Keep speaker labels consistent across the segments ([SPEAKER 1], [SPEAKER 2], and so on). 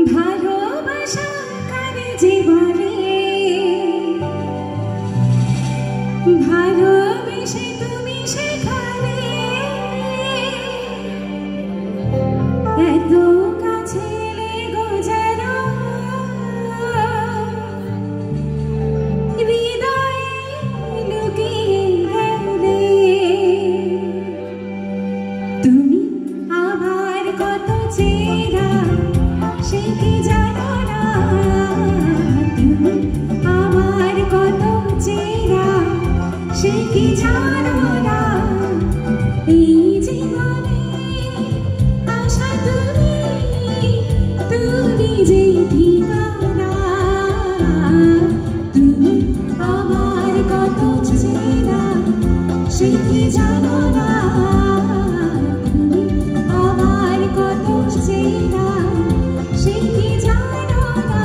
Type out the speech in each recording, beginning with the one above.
[SPEAKER 1] ভালোবাসা কারে জীবনে ভালোবেসে তুমি সেখানে এত কাছে লেগো যেন হৃদয়ে লুকিয়ে গেলে তুমি আমার কত চেনা সে কি জানো না তুমি আমার কত চেনা সে কি জানো না এই জীবনে আশা তুমি তুমি যে ঠিকানা তুমি আমার কত চেনা সে কি জানো না তুমি আমার কত চেনা সে কি জানো না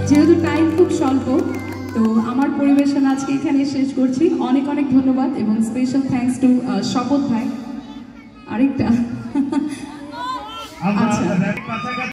[SPEAKER 2] যেহেতু টাইম খুব স্বল্প, তো আমার পরিবেশন আজকে আজকে এখানে শেষ করছি। অনেক অনেক ধন্যবাদ এবং স্পেশাল থ্যাঙ্কস টু শপথ ভাই। আরেকটা আচ্ছা